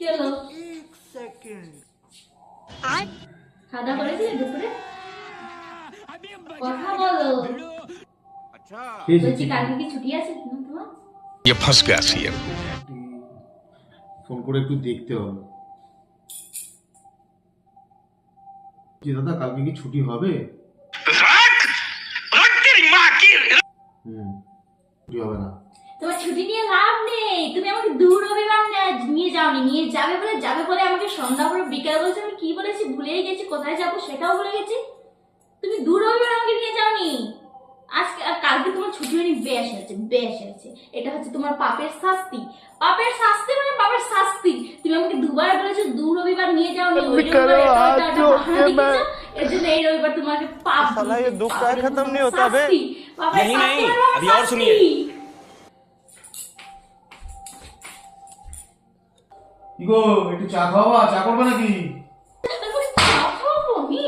চলো। एक सेकंड খাওয়া দাওয়া করেছিলে দুপুরে? কথা বলো। বলছি কালকে কি ছুটি আছে না তোমার? ये फंस गया सीएम। ফোন করে একটু দেখতে হবে যে দাদা কালকে কি ছুটি হবে। ছুটি হবে না। তোমার ছুটি নিয়ে লাভ নেই, তুমি আমাকে দূর রবিবার নিয়ে যাওনি, নিয়ে যাবে বলে আমাকে সন্ধ্যা করে বিকাল বলছে, আমি কি বলেছি ভুলেই গেছি, কোথায় যাবো সেটাও ভুলে গেছি। তুমি দূর রবিবার আমাকে নিয়ে যাওনি। আজকে আর কালকে তোমার ছুটি হয়নি, বেশ আছে। এটা হচ্ছে তোমার পাপের শাস্তি মানে পাপের শাস্তি। তুমি আমাকে দুবার বলেছো দূর রবিবার নিয়ে যাওনি, ওই রবিবার এর জন্য এই রবিবার তোমাকে পাপ। साला ये दुख का खत्म नहीं होता बे। यही नहीं, अभी और सुनिए। কি গো একটু চা খাওয়া, চা করবে নাকি? চা খাবো আমি?